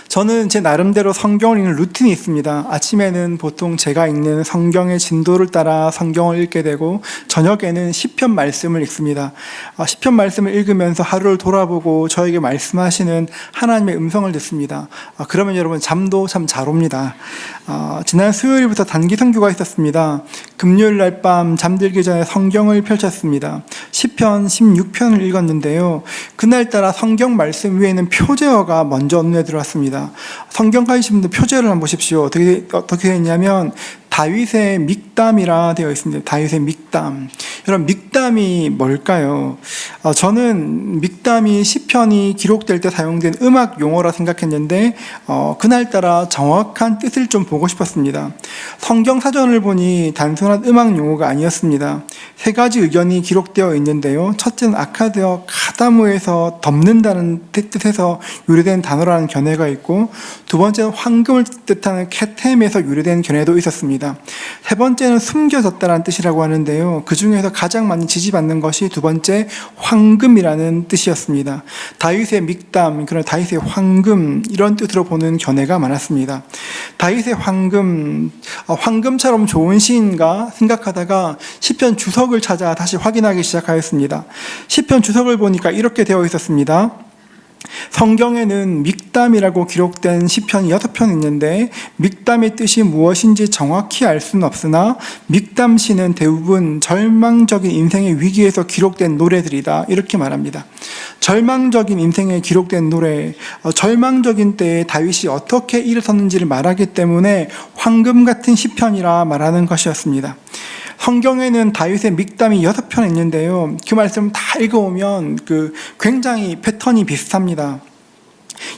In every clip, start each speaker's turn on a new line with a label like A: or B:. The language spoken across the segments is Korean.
A: 저는 제 나름대로 성경을 읽는 루틴이 있습니다. 아침에는 보통 제가 읽는 성경의 진도를 따라 성경을 읽게 되고 저녁에는 시편 말씀을 읽습니다. 시편 말씀을 읽으면서 하루를 돌아보고 저에게 말씀하시는 하나님의 음성을 듣습니다. 그러면 여러분 잠도 참 잘 옵니다. 지난 수요일부터 단기 선교가 있었습니다. 금요일 날 밤 잠들기 전에 성경을 펼쳤습니다. 시편 16편을 읽었는데요. 그날따라 성경 말씀 위에는 표제어가 먼저 눈에 들어왔습니다. 성경 가지신 분들 표제를 한번 보십시오. 어떻게 되어 있냐면 다윗의 믹담이라 되어 있습니다. 다윗의 믹담. 여러분, 믹담이 뭘까요? 저는 믹담이 시편이 기록될 때 사용된 음악 용어라 생각했는데 그날따라 정확한 뜻을 좀 보고 싶었습니다. 성경 사전을 보니 단순한 음악 용어가 아니었습니다. 세 가지 의견이 기록되어 있는데요. 첫째는 아카드어 카다무에서 덮는다는 뜻에서 유래된 단어라는 견해가 있고, 두 번째는 황금을 뜻하는 케템에서 유래된 견해도 있었습니다. 세 번째는 숨겨졌다는 뜻이라고 하는데요. 그 중에서 가장 많이 지지받는 것이 두 번째 황금이라는 뜻이었습니다. 다윗의 믹담, 그런 다윗의 황금, 이런 뜻으로 보는 견해가 많았습니다. 다윗의 황금, 황금처럼 좋은 시인가 생각하다가 시편 주석을 찾아 다시 확인하기 시작하였습니다. 시편 주석을 보니까 이렇게 되어 있었습니다. 성경에는 믹담이라고 기록된 시편이 6편 있는데 믹담의 뜻이 무엇인지 정확히 알 수는 없으나 믹담시는 대부분 절망적인 인생의 위기에서 기록된 노래들이다, 이렇게 말합니다. 절망적인 인생에 기록된 노래, 절망적인 때에 다윗이 어떻게 일어섰는지를 말하기 때문에 황금 같은 시편이라 말하는 것이었습니다. 성경에는 다윗의 믹담이 6편 있는데요. 그 말씀 다 읽어오면 굉장히 패턴이 비슷합니다.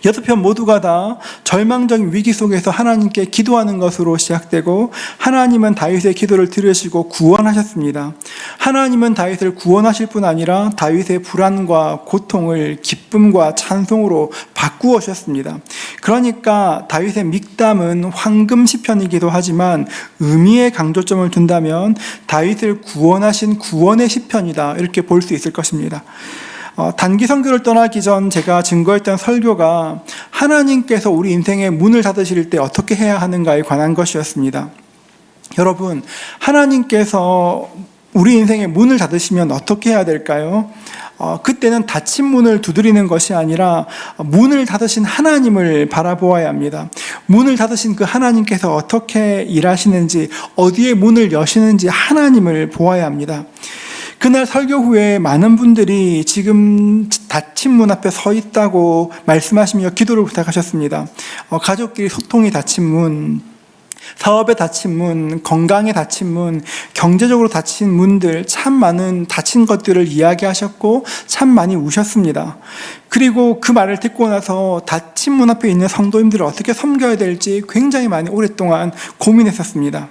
A: 6편 모두가 다 절망적인 위기 속에서 하나님께 기도하는 것으로 시작되고, 하나님은 다윗의 기도를 들으시고 구원하셨습니다. 하나님은 다윗을 구원하실 뿐 아니라 다윗의 불안과 고통을 기쁨과 찬송으로 바꾸어 주셨습니다. 그러니까 다윗의 믹담은 황금 시편이기도 하지만 의미의 강조점을 둔다면 다윗을 구원하신 구원의 시편이다, 이렇게 볼 수 있을 것입니다. 단기 선교를 떠나기 전 제가 증거했던 설교가 하나님께서 우리 인생의 문을 닫으실 때 어떻게 해야 하는가에 관한 것이었습니다. 여러분, 하나님께서 우리 인생의 문을 닫으시면 어떻게 해야 될까요? 그때는 닫힌 문을 두드리는 것이 아니라 문을 닫으신 하나님을 바라보아야 합니다. 문을 닫으신 그 하나님께서 어떻게 일하시는지, 어디에 문을 여시는지 하나님을 보아야 합니다. 그날 설교 후에 많은 분들이 지금 닫힌 문 앞에 서 있다고 말씀하시며 기도를 부탁하셨습니다. 가족끼리 소통이 닫힌 문, 사업에 닫힌 문, 건강에 닫힌 문, 경제적으로 닫힌 문들, 참 많은 닫힌 것들을 이야기하셨고 참 많이 우셨습니다. 그리고 그 말을 듣고 나서 닫힌 문 앞에 있는 성도님들을 어떻게 섬겨야 될지 굉장히 많이 오랫동안 고민했었습니다.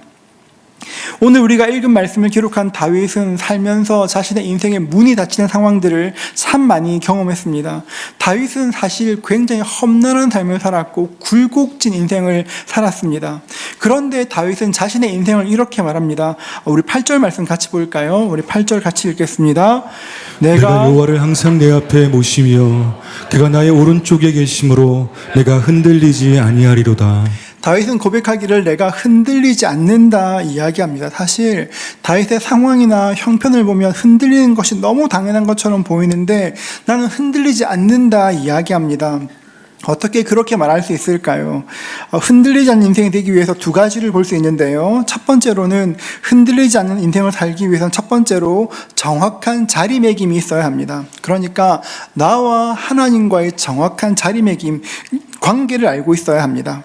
A: 오늘 우리가 읽은 말씀을 기록한 다윗은 살면서 자신의 인생의 문이 닫히는 상황들을 참 많이 경험했습니다. 다윗은 사실 굉장히 험난한 삶을 살았고 굴곡진 인생을 살았습니다. 그런데 다윗은 자신의 인생을 이렇게 말합니다. 우리 8절 말씀 같이 볼까요? 우리 8절 같이 읽겠습니다.
B: 내가 여호와를 항상 내 앞에 모시며 그가 나의 오른쪽에 계심으로 내가 흔들리지 아니하리로다.
A: 다윗은 고백하기를 내가 흔들리지 않는다 이야기합니다. 사실 다윗의 상황이나 형편을 보면 흔들리는 것이 너무 당연한 것처럼 보이는데 나는 흔들리지 않는다 이야기합니다. 어떻게 그렇게 말할 수 있을까요? 흔들리지 않는 인생이 되기 위해서 두 가지를 볼 수 있는데요. 첫 번째로는 관리되지 않는 인생을 살기 위해서는 첫 번째로 정확한 자리매김이 있어야 합니다. 그러니까 나와 하나님과의 정확한 자리매김, 관계를 알고 있어야 합니다.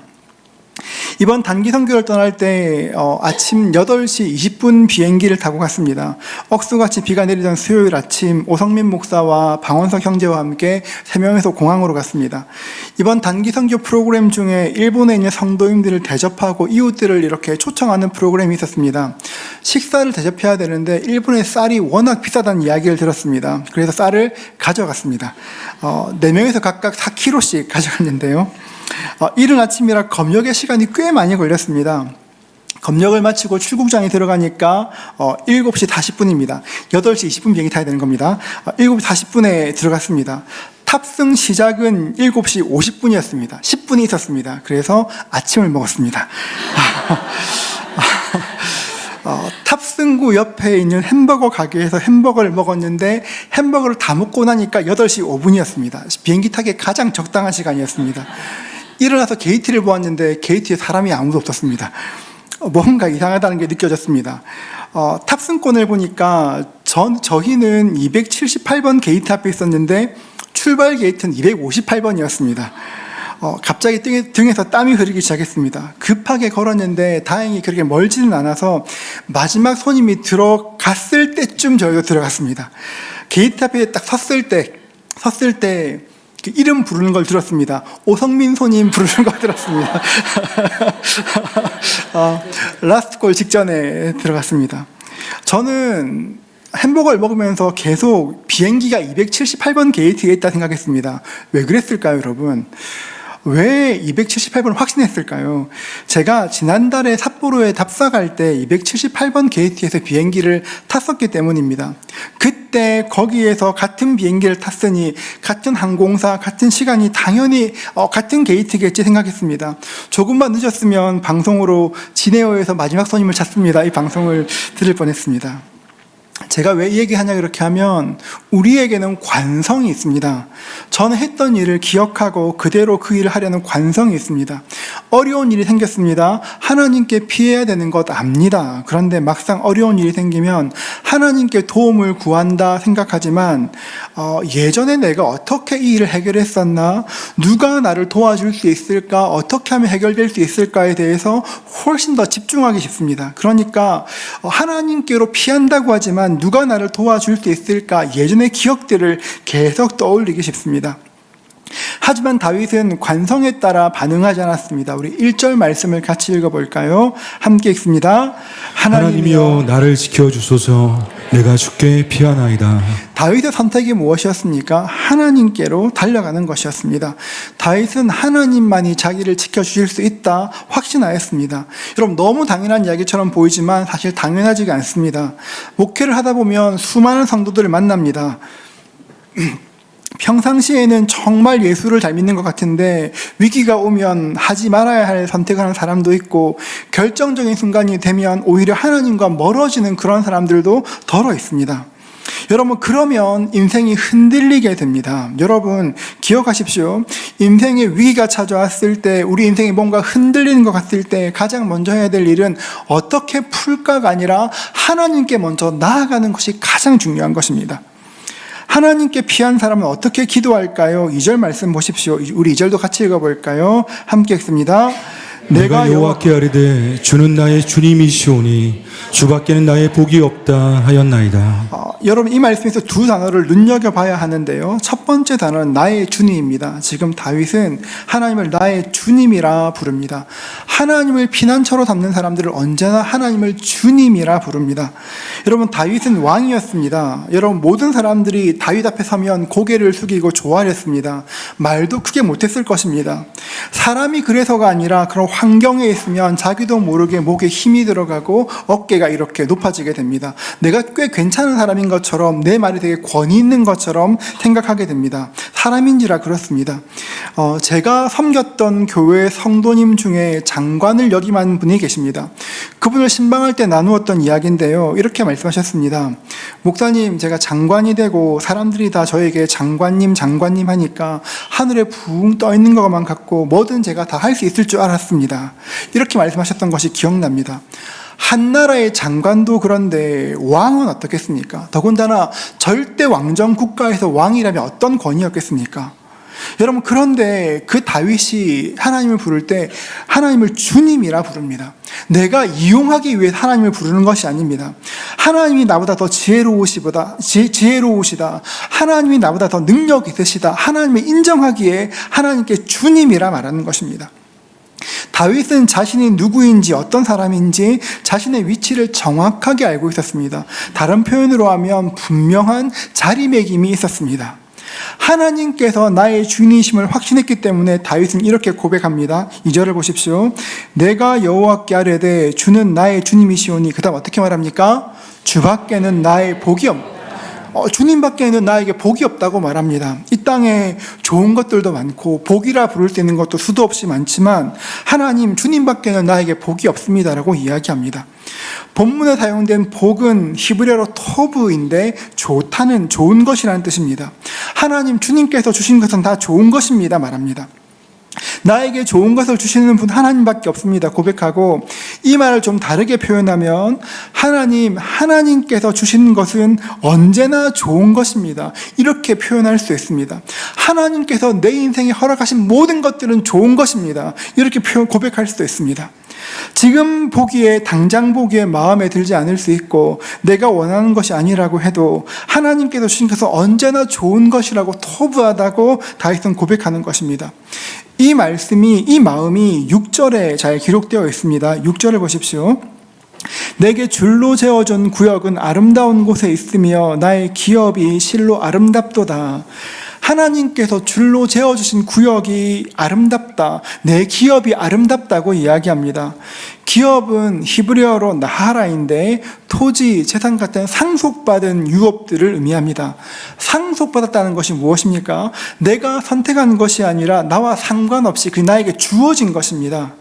A: 이번 단기 선교를 떠날 때 아침 8시 20분 비행기를 타고 갔습니다. 억수같이 비가 내리던 수요일 아침 오성민 목사와 방원석 형제와 함께 3명에서 공항으로 갔습니다. 이번 단기 선교 프로그램 중에 일본에 있는 성도님들을 대접하고 이웃들을 이렇게 초청하는 프로그램이 있었습니다. 식사를 대접해야 되는데 일본의 쌀이 워낙 비싸다는 이야기를 들었습니다. 그래서 쌀을 가져갔습니다. 4명에서 각각 4kg씩 가져갔는데요. 이른 아침이라 검역의 시간이 꽤 많이 걸렸습니다. 검역을 마치고 출국장에 들어가니까 7시 40분입니다. 8시 20분 비행기 타야 되는 겁니다. 7시 40분에 들어갔습니다. 탑승 시작은 7시 50분이었습니다. 10분이 있었습니다. 그래서 아침을 먹었습니다. 탑승구 옆에 있는 햄버거 가게에서 햄버거를 먹었는데 햄버거를 다 먹고 나니까 8시 5분이었습니다. 비행기 타기에 가장 적당한 시간이었습니다. 일어나서 게이트를 보았는데 게이트에 사람이 아무도 없었습니다. 뭔가 이상하다는 게 느껴졌습니다. 탑승권을 보니까 저희는 278번 게이트 앞에 있었는데 출발 게이트는 258번이었습니다. 갑자기 등에서 땀이 흐르기 시작했습니다. 급하게 걸었는데 다행히 그렇게 멀지는 않아서 마지막 손님이 들어갔을 때쯤 저희도 들어갔습니다. 게이트 앞에 딱 섰을 때 그 이름 부르는 걸 들었습니다. 오성민 손님 부르는 걸 들었습니다. 라스트 콜 직전에 들어갔습니다. 저는 햄버거를 먹으면서 계속 비행기가 278번 게이트에 있다 생각했습니다. 왜 그랬을까요, 여러분? 왜 278번을 확신했을까요? 제가 지난달에 삿포로에 답사갈 때 278번 게이트에서 비행기를 탔었기 때문입니다. 그때 거기에서 같은 비행기를 탔으니 같은 항공사, 같은 시간이 당연히 같은 게이트겠지 생각했습니다. 조금만 늦었으면 방송으로 진에어에서 마지막 손님을 찾습니다. 이 방송을 들을 뻔했습니다. 제가 왜 이 얘기하냐 그렇게 하면 우리에게는 관성이 있습니다. 저는 했던 일을 기억하고 그대로 그 일을 하려는 관성이 있습니다. 어려운 일이 생겼습니다. 하나님께 피해야 되는 것 압니다. 그런데 막상 어려운 일이 생기면 하나님께 도움을 구한다 생각하지만 예전에 내가 어떻게 이 일을 해결했었나? 누가 나를 도와줄 수 있을까? 어떻게 하면 해결될 수 있을까에 대해서 훨씬 더 집중하기 쉽습니다. 그러니까 하나님께로 피한다고 하지만 누가 나를 도와줄 수 있을까? 예전의 기억들을 계속 떠올리기 쉽습니다. 하지만 다윗은 관성에 따라 반응하지 않았습니다. 우리 1절 말씀을 같이 읽어볼까요? 함께 읽습니다.
B: 하나님이여 나를 지켜주소서. 내가 주께 피하나이다.
A: 다윗의 선택이 무엇이었습니까? 하나님께로 달려가는 것이었습니다. 다윗은 하나님만이 자기를 지켜주실 수 있다 확신하였습니다. 여러분, 너무 당연한 이야기처럼 보이지만 사실 당연하지가 않습니다. 목회를 하다 보면 수많은 성도들을 만납니다. 평상시에는 정말 예수를 잘 믿는 것 같은데 위기가 오면 하지 말아야 할 선택을 하는 사람도 있고 결정적인 순간이 되면 오히려 하나님과 멀어지는 그런 사람들도 더러 있습니다. 여러분, 그러면 인생이 흔들리게 됩니다. 여러분, 기억하십시오. 인생의 위기가 찾아왔을 때, 우리 인생이 뭔가 흔들리는 것 같을 때 가장 먼저 해야 될 일은 어떻게 풀까가 아니라 하나님께 먼저 나아가는 것이 가장 중요한 것입니다. 하나님께 피한 사람은 어떻게 기도할까요? 2절 말씀 보십시오. 우리 2절도 같이 읽어볼까요? 함께 읽습니다.
B: 내가 여호와께 아뢰되 주는 나의 주님이시오니 주밖에는 나의 복이 없다 하였나이다.
A: 여러분, 이 말씀에서 두 단어를 눈여겨봐야 하는데요. 첫 번째 단어는 나의 주님입니다. 지금 다윗은 하나님을 나의 주님이라 부릅니다. 하나님을 피난처로 삼는 사람들을 언제나 하나님을 주님이라 부릅니다. 여러분, 다윗은 왕이었습니다. 여러분, 모든 사람들이 다윗 앞에 서면 고개를 숙이고 좋아했습니다. 말도 크게 못했을 것입니다. 사람이 그래서가 아니라 그런 환경에 있으면 자기도 모르게 목에 힘이 들어가고 어깨가 이렇게 높아지게 됩니다. 내가 꽤 괜찮은 사람인 것처럼, 내 말이 되게 권위 있는 것처럼 생각하게 됩니다. 사람인지라 그렇습니다. 제가 섬겼던 교회 성도님 중에 장관을 역임한 분이 계십니다. 그분을 신방할 때 나누었던 이야기인데요. 이렇게 말씀하셨습니다. 목사님, 제가 장관이 되고 사람들이 다 저에게 장관님 하니까 하늘에 붕 떠 있는 것만 같고 뭐든 제가 다 할 수 있을 줄 알았습니다. 이렇게 말씀하셨던 것이 기억납니다. 한 나라의 장관도 그런데 왕은 어떻겠습니까? 더군다나 절대 왕정 국가에서 왕이라면 어떤 권위였겠습니까? 여러분, 그런데 그 다윗이 하나님을 부를 때 하나님을 주님이라 부릅니다. 내가 이용하기 위해 하나님을 부르는 것이 아닙니다. 하나님이 나보다 더 지혜로우시다. 하나님이 나보다 더 능력 있으시다. 하나님을 인정하기에 하나님께 주님이라 말하는 것입니다. 다윗은 자신이 누구인지, 어떤 사람인지 자신의 위치를 정확하게 알고 있었습니다. 다른 표현으로 하면 분명한 자리매김이 있었습니다. 하나님께서 나의 주인이심을 확신했기 때문에 다윗은 이렇게 고백합니다. 2절을 보십시오. 내가 여호와께 아뢰되 주는 나의 주님이시오니, 그 다음 어떻게 말합니까? 주밖에는 나의 복이 없. 주님밖에는 나에게 복이 없다고 말합니다. 이 땅에 좋은 것들도 많고 복이라 부를 수 있는 것도 수도 없이 많지만 하나님, 주님밖에는 나에게 복이 없습니다라고 이야기합니다. 본문에 사용된 복은 히브리어로 토브인데 좋다는, 좋은 것이라는 뜻입니다. 하나님, 주님께서 주신 것은 다 좋은 것입니다 말합니다. 나에게 좋은 것을 주시는 분 하나님밖에 없습니다 고백하고, 이 말을 좀 다르게 표현하면 하나님께서 주시는 것은 언제나 좋은 것입니다 이렇게 표현할 수 있습니다. 하나님께서 내 인생에 허락하신 모든 것들은 좋은 것입니다 이렇게 고백할 수도 있습니다. 지금 보기에, 당장 보기에 마음에 들지 않을 수 있고 내가 원하는 것이 아니라고 해도 하나님께서 주신 것은 언제나 좋은 것이라고 토부하다고 다윗은 고백하는 것입니다. 이 말씀이, 이 마음이 6절에 잘 기록되어 있습니다. 6절을 보십시오. 내게 줄로 재어준 구역은 아름다운 곳에 있으며 나의 기업이 실로 아름답도다. 하나님께서 줄로 재어주신 구역이 아름답다, 내 기업이 아름답다고 이야기합니다. 기업은 히브리어로 나하라인데 토지, 재산 같은 상속받은 유업들을 의미합니다. 상속받았다는 것이 무엇입니까? 내가 선택한 것이 아니라 나와 상관없이 그 나에게 주어진 것입니다.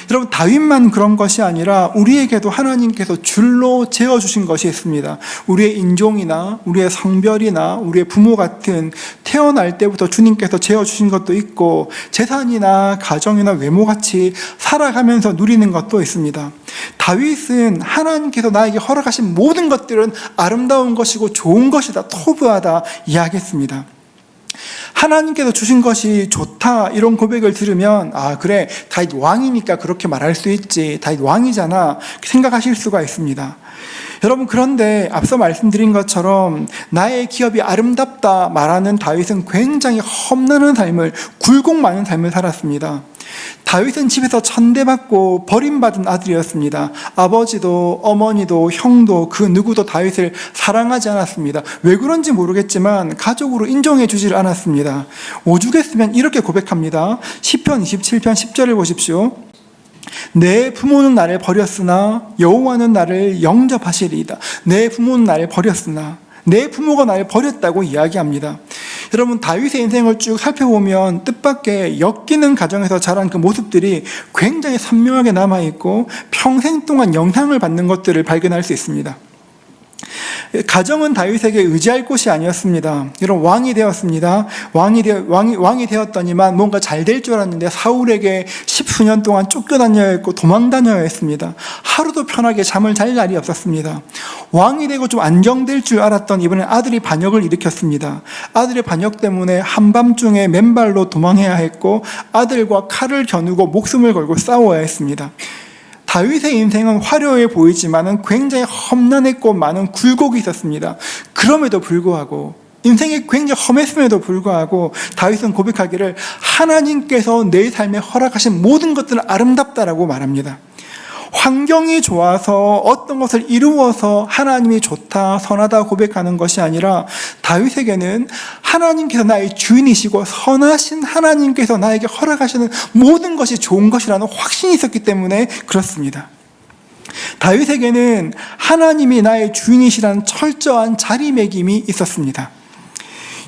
A: 여러분, 다윗만 그런 것이 아니라 우리에게도 하나님께서 줄로 재어주신 것이 있습니다. 우리의 인종이나 우리의 성별이나 우리의 부모 같은 태어날 때부터 주님께서 재어주신 것도 있고, 재산이나 가정이나 외모같이 살아가면서 누리는 것도 있습니다. 다윗은 하나님께서 나에게 허락하신 모든 것들은 아름다운 것이고 좋은 것이다, 토브하다 이야기했습니다. 하나님께서 주신 것이 좋다, 이런 고백을 들으면 그래, 다윗 왕이니까 그렇게 말할 수 있지, 다윗 왕이잖아 생각하실 수가 있습니다. 여러분, 그런데 앞서 말씀드린 것처럼 나의 기업이 아름답다 말하는 다윗은 굉장히 험난한 삶을, 굴곡 많은 삶을 살았습니다. 다윗은 집에서 천대받고 버림받은 아들이었습니다. 아버지도 어머니도 형도 그 누구도 다윗을 사랑하지 않았습니다. 왜 그런지 모르겠지만 가족으로 인정해 주질 않았습니다. 오죽했으면 이렇게 고백합니다. 시편 27편 10절을 보십시오. 내 부모는 나를 버렸으나 여호와는 나를 영접하시리이다. 내 부모는 나를 버렸으나, 내 부모가 나를 버렸다고 이야기합니다. 여러분, 다윗의 인생을 쭉 살펴보면 뜻밖의 엮이는 가정에서 자란 그 모습들이 굉장히 선명하게 남아있고 평생 동안 영향을 받는 것들을 발견할 수 있습니다. 가정은 다윗에게 의지할 곳이 아니었습니다. 여러분, 왕이 되었습니다. 왕이 되었더니만 뭔가 잘 될 줄 알았는데 사울에게 10수년 동안 쫓겨다녀야 했고 도망 다녀야 했습니다. 하루도 편하게 잠을 잘 날이 없었습니다. 왕이 되고 좀 안정될 줄 알았던 이번에 아들이 반역을 일으켰습니다. 아들의 반역 때문에 한밤중에 맨발로 도망해야 했고 아들과 칼을 겨누고 목숨을 걸고 싸워야 했습니다. 다윗의 인생은 화려해 보이지만 굉장히 험난했고 많은 굴곡이 있었습니다. 그럼에도 불구하고, 인생이 굉장히 험했음에도 불구하고 다윗은 고백하기를 하나님께서 내 삶에 허락하신 모든 것들은 아름답다라고 말합니다. 환경이 좋아서 어떤 것을 이루어서 하나님이 좋다, 선하다 고백하는 것이 아니라 다윗에게는 하나님께서 나의 주인이시고 선하신 하나님께서 나에게 허락하시는 모든 것이 좋은 것이라는 확신이 있었기 때문에 그렇습니다. 다윗에게는 하나님이 나의 주인이시라는 철저한 자리매김이 있었습니다.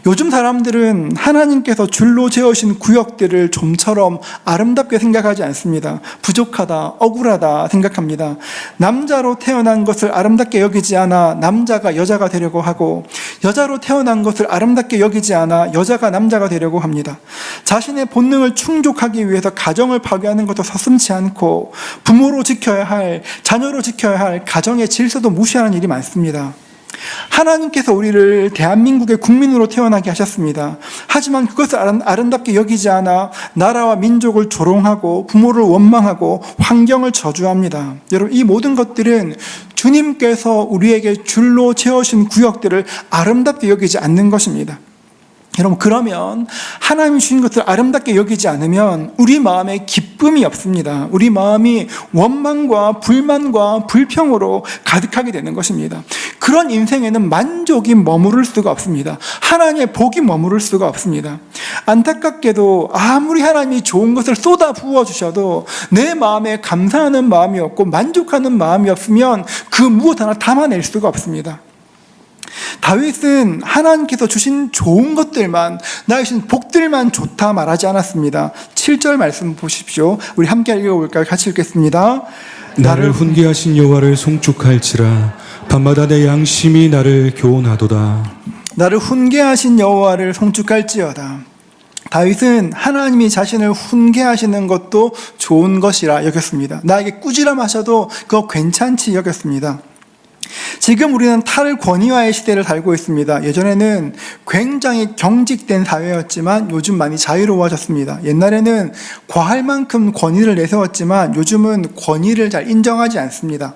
A: 요즘 사람들은 하나님께서 줄로 재우신 구역들을 좀처럼 아름답게 생각하지 않습니다. 부족하다, 억울하다 생각합니다. 남자로 태어난 것을 아름답게 여기지 않아 남자가 여자가 되려고 하고, 여자로 태어난 것을 아름답게 여기지 않아 여자가 남자가 되려고 합니다. 자신의 본능을 충족하기 위해서 가정을 파괴하는 것도 서슴지 않고, 부모로 지켜야 할, 자녀로 지켜야 할 가정의 질서도 무시하는 일이 많습니다. 하나님께서 우리를 대한민국의 국민으로 태어나게 하셨습니다. 하지만 그것을 아름답게 여기지 않아 나라와 민족을 조롱하고 부모를 원망하고 환경을 저주합니다. 여러분, 이 모든 것들은 주님께서 우리에게 줄로 채우신 구역들을 아름답게 여기지 않는 것입니다. 여러분, 그러면 하나님이 주신 것을 아름답게 여기지 않으면 우리 마음에 기쁨이 없습니다. 우리 마음이 원망과 불만과 불평으로 가득하게 되는 것입니다. 그런 인생에는 만족이 머무를 수가 없습니다. 하나님의 복이 머무를 수가 없습니다. 안타깝게도 아무리 하나님이 좋은 것을 쏟아 부어주셔도 내 마음에 감사하는 마음이 없고 만족하는 마음이 없으면 그 무엇 하나 담아낼 수가 없습니다. 다윗은 하나님께서 주신 좋은 것들만, 나에게 주신 복들만 좋다 말하지 않았습니다. 7절 말씀 보십시오. 우리 함께 읽어볼까요? 같이 읽겠습니다.
B: 나를 훈계하신 여호와를 송축할지라 밤마다 내 양심이 나를 교훈하도다.
A: 나를 훈계하신 여호와를 송축할지어다. 다윗은 하나님이 자신을 훈계하시는 것도 좋은 것이라 여겼습니다. 나에게 꾸지람하셔도 그거 괜찮지 여겼습니다. 지금 우리는 탈권위화의 시대를 살고 있습니다. 예전에는 굉장히 경직된 사회였지만 요즘 많이 자유로워졌습니다. 옛날에는 과할 만큼 권위를 내세웠지만 요즘은 권위를 잘 인정하지 않습니다.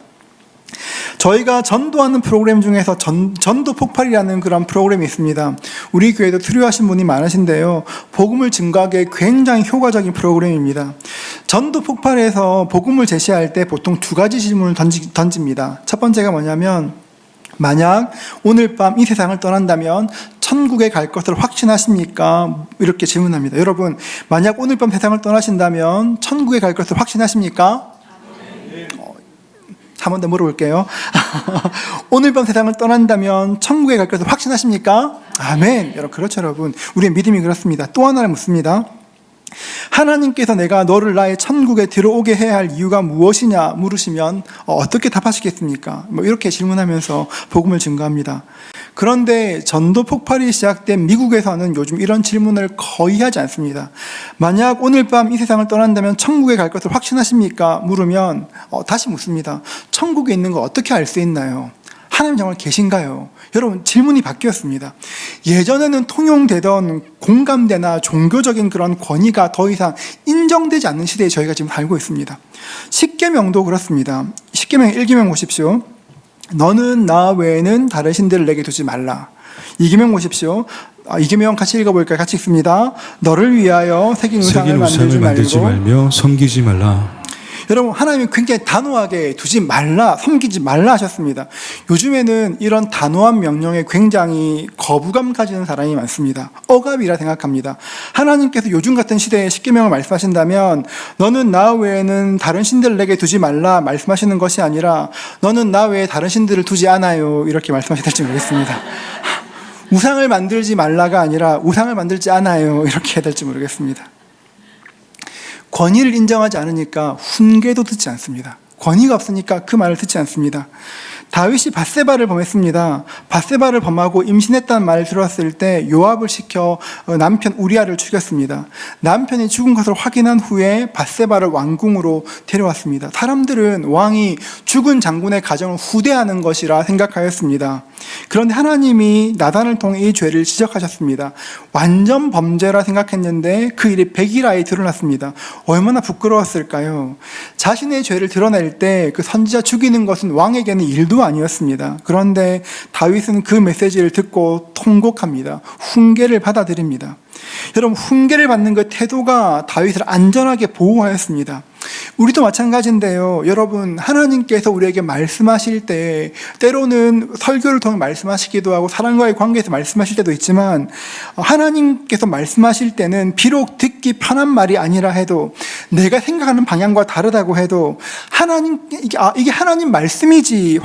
A: 저희가 전도하는 프로그램 중에서 전도 폭발이라는 그런 프로그램이 있습니다. 우리 교회도 수료하신 분이 많으신데요. 복음을 증거하기에 굉장히 효과적인 프로그램입니다. 전도 폭발에서 복음을 제시할 때 보통 두 가지 질문을 던집니다. 첫 번째가 뭐냐면, 만약 오늘 밤 이 세상을 떠난다면 천국에 갈 것을 확신하십니까? 이렇게 질문합니다. 여러분, 만약 오늘 밤 세상을 떠나신다면 천국에 갈 것을 확신하십니까? 한 번 더 물어볼게요. 오늘 밤 세상을 떠난다면 천국에 갈 것을 확신하십니까? 아멘. 여러분, 그렇죠, 여러분. 우리의 믿음이 그렇습니다. 또 하나를 묻습니다. 하나님께서 내가 너를 나의 천국에 들어오게 해야 할 이유가 무엇이냐 물으시면 어떻게 답하시겠습니까? 이렇게 질문하면서 복음을 증거합니다. 그런데 전도 폭발이 시작된 미국에서는 요즘 이런 질문을 거의 하지 않습니다. 만약 오늘 밤 이 세상을 떠난다면 천국에 갈 것을 확신하십니까? 물으면 다시 묻습니다. 천국에 있는 거 어떻게 알 수 있나요? 하나님 정말 계신가요? 여러분, 질문이 바뀌었습니다. 예전에는 통용되던 공감대나 종교적인 그런 권위가 더 이상 인정되지 않는 시대에 저희가 지금 살고 있습니다. 십계명도 그렇습니다. 십계명 1계명 보십시오. 너는 나 외에는 다른 신들을 내게 두지 말라. 2계명 보십시오. 2계명 같이 읽어볼까요? 같이 읽습니다. 너를 위하여 새긴 우상을 만들지
B: 말며 섬기지 말라.
A: 여러분, 하나님이 굉장히 단호하게 두지 말라, 섬기지 말라 하셨습니다. 요즘에는 이런 단호한 명령에 굉장히 거부감 가지는 사람이 많습니다. 억압이라 생각합니다. 하나님께서 요즘 같은 시대에 십계명을 말씀하신다면 너는 나 외에는 다른 신들을 내게 두지 말라 말씀하시는 것이 아니라 너는 나 외에 다른 신들을 두지 않아요 이렇게 말씀하셔야 될지 모르겠습니다. 우상을 만들지 말라가 아니라 우상을 만들지 않아요 이렇게 해야 될지 모르겠습니다. 권위를 인정하지 않으니까 훈계도 듣지 않습니다. 권위가 없으니까 그 말을 듣지 않습니다. 다윗이 밧세바를 범했습니다. 밧세바를 범하고 임신했다는 말을 들었을 때 요압을 시켜 남편 우리아를 죽였습니다. 남편이 죽은 것을 확인한 후에 밧세바를 왕궁으로 데려왔습니다. 사람들은 왕이 죽은 장군의 가정을 후대하는 것이라 생각하였습니다. 그런데 하나님이 나단을 통해 이 죄를 지적하셨습니다. 완전 범죄라 생각했는데 그 일이 백일하에 드러났습니다. 얼마나 부끄러웠을까요? 자신의 죄를 드러낼 때 그 선지자 죽이는 것은 왕에게는 일도 아니었습니다. 그런데 다윗은 그 메시지를 듣고 통곡합니다. 훈계를 받아들입니다. 여러분, 훈계를 받는 그 태도가 다윗을 안전하게 보호하였습니다. 우리도 마찬가지인데요. 여러분, 하나님께서 우리에게 말씀하실 때 때로는 설교를 통해 말씀하시기도 하고 사람과의 관계에서 말씀하실 때도 있지만 하나님께서 말씀하실 때는 비록 듣기 편한 말이 아니라 해도 내가 생각하는 방향과 다르다고 해도 이게 하나님 말씀이지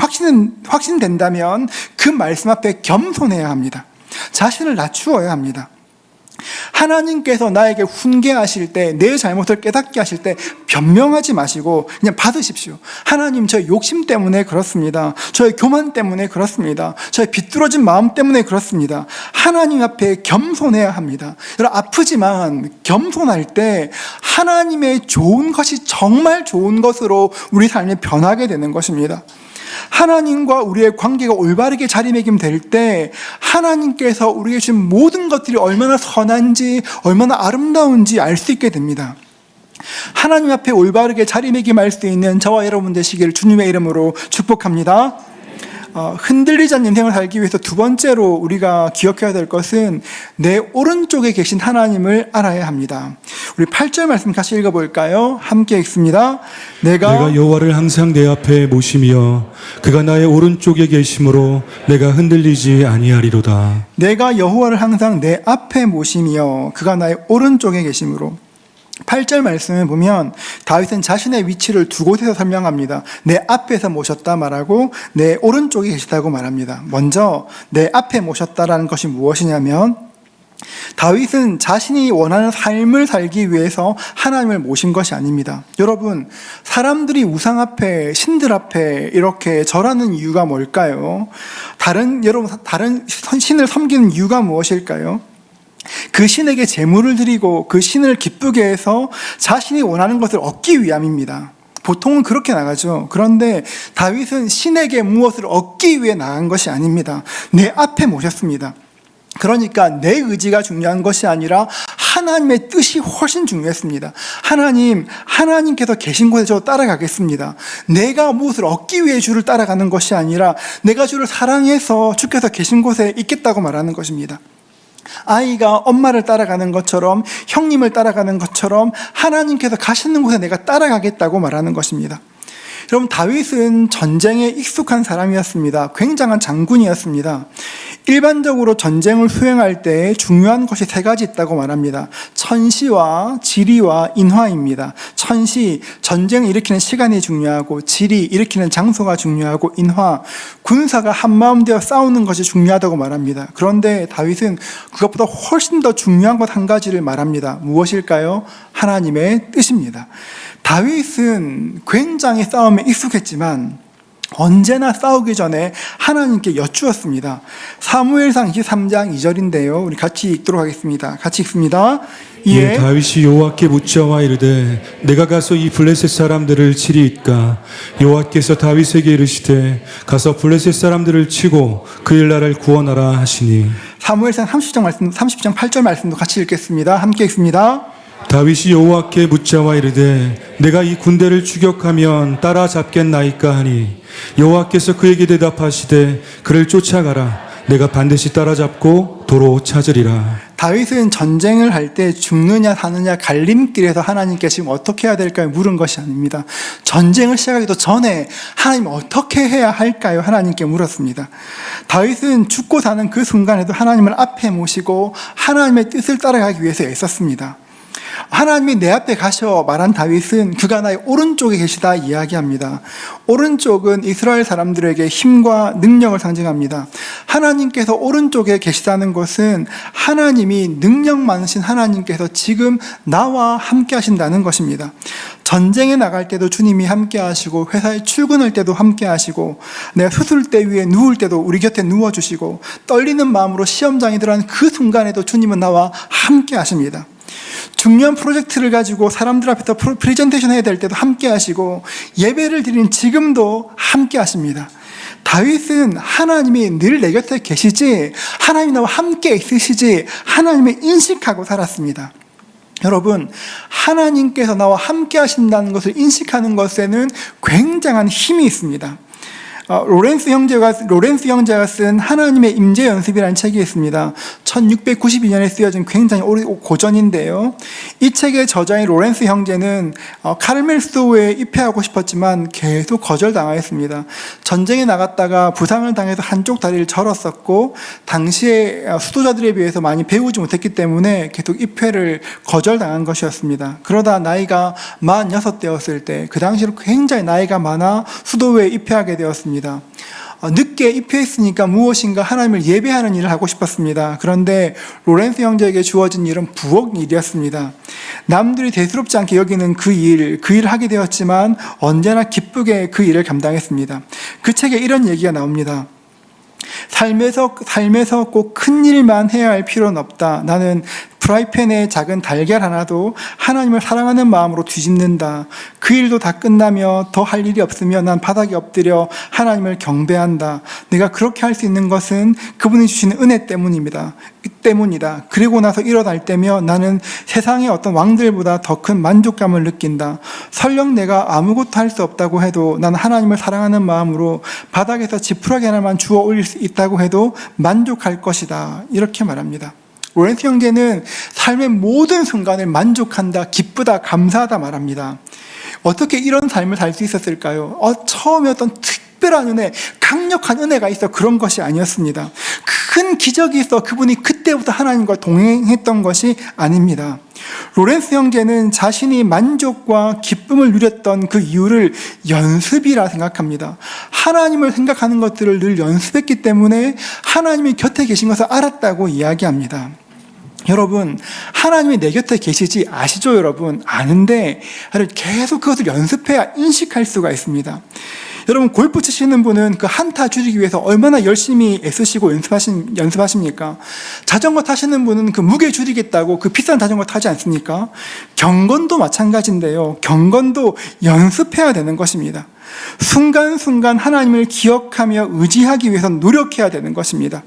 A: 확신된다면 그 말씀 앞에 겸손해야 합니다. 자신을 낮추어야 합니다. 하나님께서 나에게 훈계하실 때, 내 잘못을 깨닫게 하실 때 변명하지 마시고 그냥 받으십시오. 하나님, 저의 욕심 때문에 그렇습니다. 저의 교만 때문에 그렇습니다. 저의 비뚤어진 마음 때문에 그렇습니다. 하나님 앞에 겸손해야 합니다. 여러분, 아프지만 겸손할 때 하나님의 좋은 것이 정말 좋은 것으로 우리 삶이 변하게 되는 것입니다. 하나님과 우리의 관계가 올바르게 자리매김될 때 하나님께서 우리에게 주신 모든 것들이 얼마나 선한지 얼마나 아름다운지 알 수 있게 됩니다. 하나님 앞에 올바르게 자리매김할 수 있는 저와 여러분 되시기를 주님의 이름으로 축복합니다. 흔들리지 않는 인생을 살기 위해서 두 번째로 우리가 기억해야 될 것은 내 오른쪽에 계신 하나님을 알아야 합니다. 우리 8절 말씀 같이 읽어볼까요? 함께 읽습니다.
B: 내가 여호와를 항상 내 앞에 모시며 그가 나의 오른쪽에 계심으로 내가 흔들리지 아니하리로다.
A: 내가 여호와를 항상 내 앞에 모시며 그가 나의 오른쪽에 계심으로. 8절 말씀을 보면 다윗은 자신의 위치를 두 곳에서 설명합니다. 내 앞에서 모셨다 말하고 내 오른쪽에 계시다고 말합니다. 먼저 내 앞에 모셨다라는 것이 무엇이냐면 다윗은 자신이 원하는 삶을 살기 위해서 하나님을 모신 것이 아닙니다. 여러분, 사람들이 우상 앞에, 신들 앞에 이렇게 절하는 이유가 뭘까요? 다른 신을 섬기는 이유가 무엇일까요? 그 신에게 제물을 드리고 그 신을 기쁘게 해서 자신이 원하는 것을 얻기 위함입니다. 보통은 그렇게 나가죠. 그런데 다윗은 신에게 무엇을 얻기 위해 나간 것이 아닙니다. 내 앞에 모셨습니다. 그러니까 내 의지가 중요한 것이 아니라 하나님의 뜻이 훨씬 중요했습니다. 하나님께서 계신 곳에 저 따라가겠습니다. 내가 무엇을 얻기 위해 주를 따라가는 것이 아니라 내가 주를 사랑해서 주께서 계신 곳에 있겠다고 말하는 것입니다. 아이가 엄마를 따라가는 것처럼, 형님을 따라가는 것처럼 하나님께서 가시는 곳에 내가 따라가겠다고 말하는 것입니다. 여러분, 다윗은 전쟁에 익숙한 사람이었습니다. 굉장한 장군이었습니다. 일반적으로 전쟁을 수행할 때 중요한 것이 세 가지 있다고 말합니다. 천시와 지리와 인화입니다. 천시, 전쟁을 일으키는 시간이 중요하고, 지리, 일으키는 장소가 중요하고, 인화, 군사가 한마음 되어 싸우는 것이 중요하다고 말합니다. 그런데 다윗은 그것보다 훨씬 더 중요한 것 한 가지를 말합니다. 무엇일까요? 하나님의 뜻입니다. 다윗은 굉장히 싸움에 익숙했지만 언제나 싸우기 전에 하나님께 여쭈었습니다. 사무엘상 23장 2절인데요. 우리 같이 읽도록 하겠습니다. 같이 읽습니다.
B: 이에 다윗이 여호와께 묻자와 이르되 내가 가서 이 블레셋 사람들을 치리이까? 여호와께서 다윗에게 이르시되 가서 블레셋 사람들을 치고 그 일 나를 구원하라 하시니.
A: 사무엘상 30장 8절 말씀도 같이 읽겠습니다. 함께 읽습니다.
B: 다윗이 여호와께 묻자와 이르되 내가 이 군대를 추격하면 따라잡겠나이까 하니 여호와께서 그에게 대답하시되 그를 쫓아가라. 내가 반드시 따라잡고 도로 찾으리라.
A: 다윗은 전쟁을 할 때 죽느냐 사느냐 갈림길에서 하나님께 지금 어떻게 해야 될까요? 물은 것이 아닙니다. 전쟁을 시작하기도 전에 하나님 어떻게 해야 할까요? 하나님께 물었습니다. 다윗은 죽고 사는 그 순간에도 하나님을 앞에 모시고 하나님의 뜻을 따라가기 위해서 애썼습니다. 하나님이 내 앞에 가셔 말한 다윗은 그가 나의 오른쪽에 계시다 이야기합니다. 오른쪽은 이스라엘 사람들에게 힘과 능력을 상징합니다. 하나님께서 오른쪽에 계시다는 것은 하나님이 능력 많으신 하나님께서 지금 나와 함께 하신다는 것입니다. 전쟁에 나갈 때도 주님이 함께 하시고, 회사에 출근할 때도 함께 하시고, 내가 수술대 위에 누울 때도 우리 곁에 누워주시고, 떨리는 마음으로 시험장에 들어간 그 순간에도 주님은 나와 함께 하십니다. 중요한 프로젝트를 가지고 사람들 앞에서 프레젠테이션 해야 될 때도 함께 하시고, 예배를 드리는 지금도 함께 하십니다. 다윗은 하나님이 늘 내 곁에 계시지, 하나님이 나와 함께 있으시지, 하나님을 인식하고 살았습니다. 여러분, 하나님께서 나와 함께 하신다는 것을 인식하는 것에는 굉장한 힘이 있습니다. 로렌스 형제가 쓴 하나님의 임재 연습이라는 책이 있습니다. 1692년에 쓰여진 굉장히 고전인데요. 이 책의 저자인 로렌스 형제는 카르멜소에 입회하고 싶었지만 계속 거절당하였습니다. 전쟁에 나갔다가 부상을 당해서 한쪽 다리를 절었었고, 당시에 수도자들에 비해서 많이 배우지 못했기 때문에 계속 입회를 거절당한 것이었습니다. 그러다 나이가 46 되었을 때, 그 당시로 굉장히 나이가 많아 수도회에 입회하게 되었습니다. 늦게 입회했으니까 무엇인가 하나님을 예배하는 일을 하고 싶었습니다. 그런데 로렌스 형제에게 주어진 일은 부엌 일이었습니다. 남들이 대수롭지 않게 여기는 그 일을 하게 되었지만 언제나 기쁘게 그 일을 감당했습니다. 그 책에 이런 얘기가 나옵니다. 삶에서 꼭 큰 일만 해야 할 필요는 없다. 나는 프라이팬에 작은 달걀 하나도 하나님을 사랑하는 마음으로 뒤집는다. 그 일도 다 끝나며 더 할 일이 없으면 난 바닥에 엎드려 하나님을 경배한다. 내가 그렇게 할 수 있는 것은 그분이 주시는 은혜 때문이다. 그리고 나서 일어날 때면 나는 세상의 어떤 왕들보다 더 큰 만족감을 느낀다. 설령 내가 아무것도 할 수 없다고 해도 난 하나님을 사랑하는 마음으로 바닥에서 지푸라기 하나만 주워 올릴 수 있다고 해도 만족할 것이다. 이렇게 말합니다. 로렌스 형제는 삶의 모든 순간을 만족한다, 기쁘다, 감사하다 말합니다. 어떻게 이런 삶을 살 수 있었을까요? 처음에 어떤 특별한 은혜, 강력한 은혜가 있어 그런 것이 아니었습니다. 큰 기적이 있어 그분이 그때 때부터 하나님과 동행했던 것이 아닙니다. 로렌스 형제는 자신이 만족과 기쁨을 누렸던 그 이유를 연습이라 생각합니다. 하나님을 생각하는 것들을 늘 연습했기 때문에 하나님이 곁에 계신 것을 알았다고 이야기합니다. 여러분, 하나님이 내 곁에 계시지 아시죠, 여러분? 아는데 계속 그것을 연습해야 인식할 수가 있습니다. 여러분, 골프 치시는 분은 그 한타 줄이기 위해서 얼마나 열심히 애쓰시고 연습하십니까? 자전거 타시는 분은 그 무게 줄이겠다고 그 비싼 자전거 타지 않습니까? 경건도 마찬가지인데요. 경건도 연습해야 되는 것입니다. 순간순간 하나님을 기억하며 의지하기 위해서 노력해야 되는 것입니다.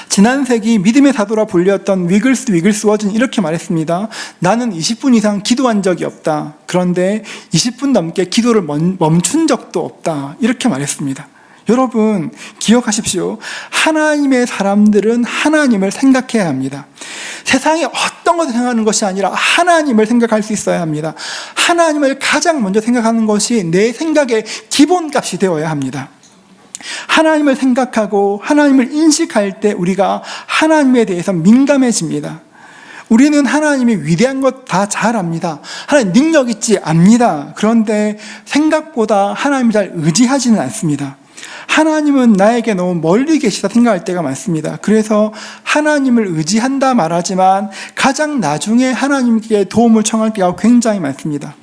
A: 지난 세기 믿음의 사도라 불렸던 위글스 워즈는 이렇게 말했습니다. 나는 20분 이상 기도한 적이 없다. 그런데 20분 넘게 기도를 멈춘 적도 없다. 이렇게 말했습니다. 여러분, 기억하십시오. 하나님의 사람들은 하나님을 생각해야 합니다. 세상에 어떤 것을 생각하는 것이 아니라 하나님을 생각할 수 있어야 합니다. 하나님을 가장 먼저 생각하는 것이 내 생각의 기본값이 되어야 합니다. 하나님을 생각하고 하나님을 인식할 때 우리가 하나님에 대해서 민감해집니다. 우리는 하나님이 위대한 것 다 잘 압니다. 하나님 능력 있지 압니다. 그런데 생각보다 하나님을 잘 의지하지는 않습니다. 하나님은 나에게 너무 멀리 계시다 생각할 때가 많습니다. 그래서 하나님을 의지한다 말하지만 가장 나중에 하나님께 도움을 청할 때가 굉장히 많습니다.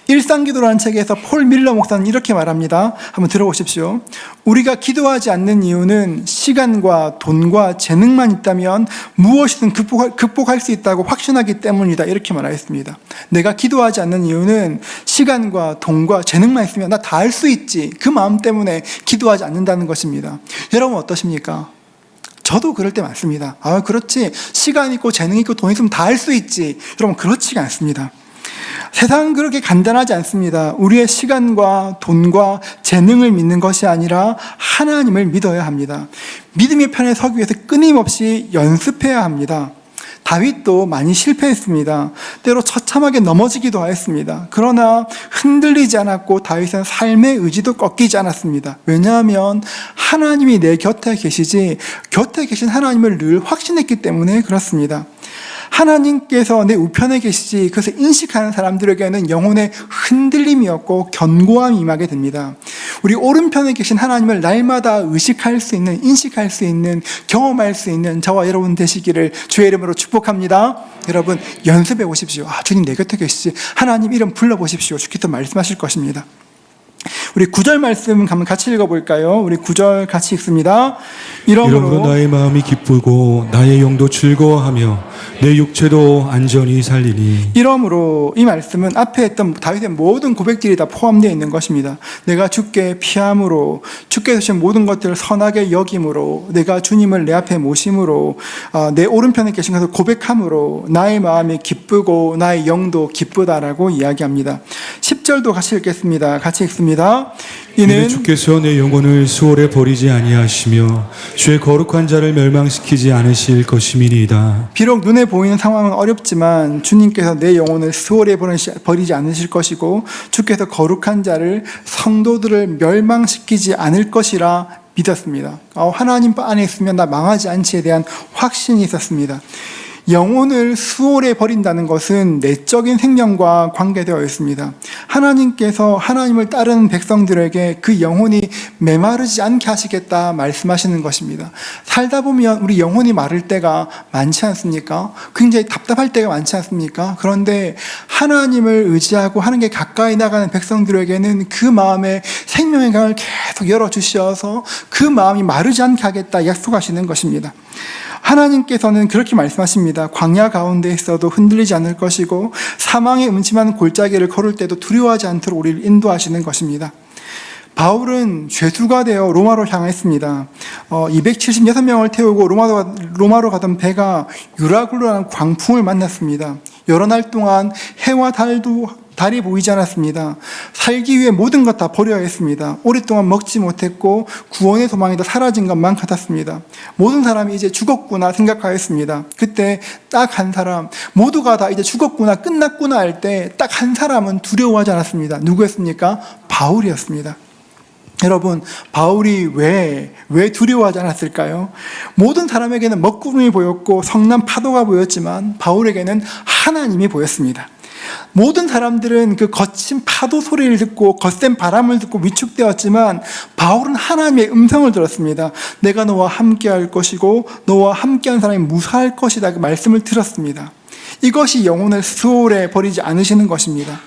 A: 일상기도라는 책에서 폴 밀러 목사는 이렇게 말합니다. 한번 들어보십시오. 우리가 기도하지 않는 이유는 시간과 돈과 재능만 있다면 무엇이든 극복할 수 있다고 확신하기 때문이다. 이렇게 말하였습니다. 내가 기도하지 않는 이유는 시간과 돈과 재능만 있으면 나 다 할 수 있지. 그 마음 때문에 기도하지 않는다는 것입니다. 여러분 어떠십니까? 저도 그럴 때 많습니다. 그렇지. 시간 있고 재능 있고 돈 있으면 다 할 수 있지. 여러분 그렇지가 않습니다. 세상은 그렇게 간단하지 않습니다. 우리의 시간과 돈과 재능을 믿는 것이 아니라 하나님을 믿어야 합니다. 믿음의 편에 서기 위해서 끊임없이 연습해야 합니다. 다윗도 많이 실패했습니다. 때로 처참하게 넘어지기도 하였습니다. 그러나 흔들리지 않았고 다윗은 삶의 의지도 꺾이지 않았습니다. 왜냐하면 하나님이 내 곁에 계시지 곁에 계신 하나님을 늘 확신했기 때문에 그렇습니다. 하나님께서 내 우편에 계시지 그것을 인식하는 사람들에게는 영혼의 흔들림이었고 견고함이 임하게 됩니다. 우리 오른편에 계신 하나님을 날마다 의식할 수 있는, 인식할 수 있는, 경험할 수 있는 저와 여러분 되시기를 주의 이름으로 축복합니다. 여러분 연습해 보십시오. 주님 내 곁에 계시지. 하나님 이름 불러보십시오. 주께서 말씀하실 것입니다. 우리 9절 말씀 한번 같이 읽어볼까요? 우리 9절 같이 읽습니다.
B: 이러므로 나의 마음이 기쁘고 나의 영도 즐거워하며 내 육체도 안전히 살리니.
A: 이러므로 이 말씀은 앞에 했던 다윗의 모든 고백들이 다 포함되어 있는 것입니다. 내가 주께 피함으로, 주께서 주신 모든 것들을 선하게 여김으로, 내가 주님을 내 앞에 모심으로, 내 오른편에 계신 것을 고백함으로 나의 마음이 기쁘고 나의 영도 기쁘다라고 이야기합니다. 10절도 같이 읽겠습니다. 같이 읽습니다.
B: 이는 주께서 내 영혼을 수월에 버리지 아니하시며 주의 거룩한 자를 멸망시키지 않으실 것임이니이다.
A: 비록 눈에 보이는 상황은 어렵지만 주님께서 내 영혼을 수월에 버리지 않으실 것이고 주께서 거룩한 자를 성도들을 멸망시키지 않을 것이라 믿었습니다. 하나님 안에 있으면 나 망하지 않지에 대한 확신이 있었습니다. 영혼을 수월에 버린다는 것은 내적인 생명과 관계되어 있습니다. 하나님께서 하나님을 따르는 백성들에게 그 영혼이 메마르지 않게 하시겠다 말씀하시는 것입니다. 살다 보면 우리 영혼이 마를 때가 많지 않습니까? 굉장히 답답할 때가 많지 않습니까? 그런데 하나님을 의지하고 하는 게 가까이 나가는 백성들에게는 그 마음에 생명의 강을 계속 열어주셔서 그 마음이 마르지 않게 하겠다 약속하시는 것입니다. 하나님께서는 그렇게 말씀하십니다. 광야 가운데 있어도 흔들리지 않을 것이고 사망의 음침한 골짜기를 걸을 때도 두려워하지 않도록 우리를 인도하시는 것입니다. 바울은 죄수가 되어 로마로 향했습니다. 276명을 태우고 로마로 가던 배가 유라굴로라는 광풍을 만났습니다. 여러 날 동안 해와 달이 보이지 않았습니다. 살기 위해 모든 것 다 버려야 했습니다. 오랫동안 먹지 못했고 구원의 소망이 다 사라진 것만 같았습니다. 모든 사람이 이제 죽었구나 생각하였습니다. 그때 딱 한 사람, 모두가 다 이제 죽었구나 끝났구나 할 때 딱 한 사람은 두려워하지 않았습니다. 누구였습니까? 바울이었습니다. 여러분, 바울이 왜 두려워하지 않았을까요? 모든 사람에게는 먹구름이 보였고 성난 파도가 보였지만 바울에게는 하나님이 보였습니다. 모든 사람들은 그 거친 파도 소리를 듣고 거센 바람을 듣고 위축되었지만 바울은 하나님의 음성을 들었습니다. 내가 너와 함께할 것이고 너와 함께한 사람이 무사할 것이다, 그 말씀을 들었습니다. 이것이 영혼을 수월해 버리지 않으시는 것입니다.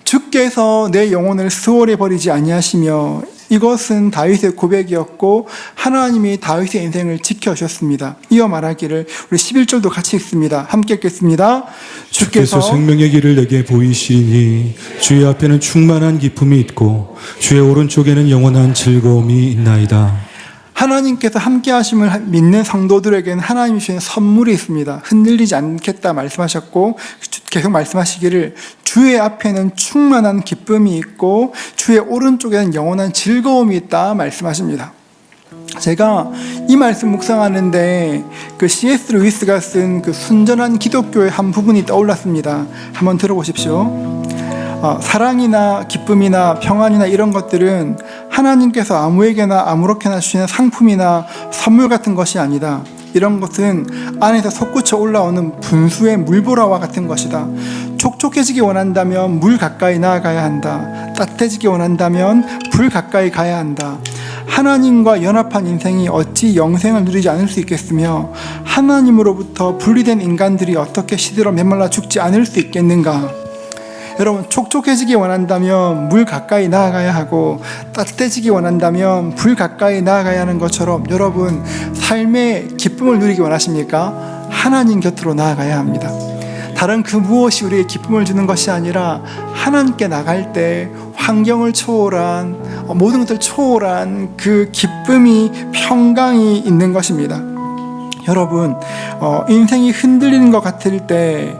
A: 주께서 내 영혼을 수월해 버리지 아니하시며, 이것은 다윗의 고백이었고 하나님이 다윗의 인생을 지켜주셨습니다. 이어 말하기를, 우리 11절도 같이 읽습니다. 함께 읽겠습니다.
B: 주께서 생명의 길을 내게 보이시니 주의 앞에는 충만한 기쁨이 있고 주의 오른쪽에는 영원한 즐거움이 있나이다.
A: 하나님께서 함께 하심을 믿는 성도들에게는 하나님이 주신 선물이 있습니다. 흔들리지 않겠다 말씀하셨고 계속 말씀하시기를, 주의 앞에는 충만한 기쁨이 있고 주의 오른쪽에는 영원한 즐거움이 있다 말씀하십니다. 제가 이 말씀 묵상하는데 그 C.S. 루이스가 쓴 그 순전한 기독교의 한 부분이 떠올랐습니다. 한번 들어보십시오. 사랑이나 기쁨이나 평안이나 이런 것들은 하나님께서 아무에게나 아무렇게나 주시는 상품이나 선물 같은 것이 아니다. 이런 것은 안에서 솟구쳐 올라오는 분수의 물보라와 같은 것이다. 촉촉해지기 원한다면 물 가까이 나아가야 한다. 따뜻해지기 원한다면 불 가까이 가야 한다. 하나님과 연합한 인생이 어찌 영생을 누리지 않을 수 있겠으며, 하나님으로부터 분리된 인간들이 어떻게 시들어 메말라 죽지 않을 수 있겠는가. 여러분, 촉촉해지기 원한다면 물 가까이 나아가야 하고 따뜻해지기 원한다면 불 가까이 나아가야 하는 것처럼, 여러분 삶의 기쁨을 누리기 원하십니까? 하나님 곁으로 나아가야 합니다. 다른 그 무엇이 우리에게 기쁨을 주는 것이 아니라 하나님께 나갈 때 환경을 초월한, 모든 것을 초월한 그 기쁨이, 평강이 있는 것입니다. 여러분, 인생이 흔들리는 것 같을 때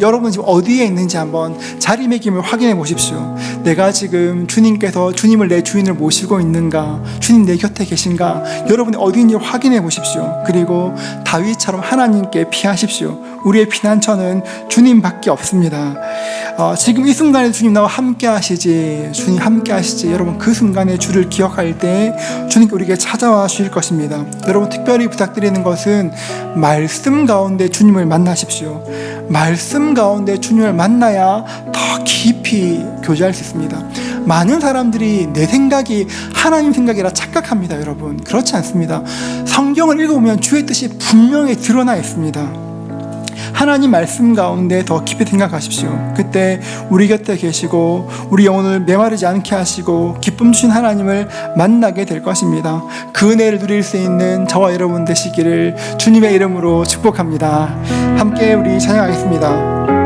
A: 여러분 지금 어디에 있는지 한번 자리매김을 확인해 보십시오. 내가 지금 주님을 내 주인을 모시고 있는가? 주님 내 곁에 계신가? 여러분이 어디 있는지 확인해 보십시오. 그리고 다윗처럼 하나님께 피하십시오. 우리의 피난처는 주님밖에 없습니다. 지금 이 순간에 주님 나와 함께 하시지, 주님 함께 하시지. 여러분, 그 순간에 주를 기억할 때 주님께 우리에게 찾아와 주실 것입니다. 여러분, 특별히 부탁드리는 것은 말씀 가운데 주님을 만나십시오. 말씀 가운데 주님을 만나야 더 깊이 교제할 수 있습니다. 많은 사람들이 내 생각이 하나님 생각이라 착각합니다. 여러분, 그렇지 않습니다. 성경을 읽어보면 주의 뜻이 분명히 드러나 있습니다. 하나님 말씀 가운데 더 깊이 생각하십시오. 그때 우리 곁에 계시고 우리 영혼을 메마르지 않게 하시고 기쁨 주신 하나님을 만나게 될 것입니다. 그 은혜를 누릴 수 있는 저와 여러분 되시기를 주님의 이름으로 축복합니다. 함께 우리 찬양하겠습니다.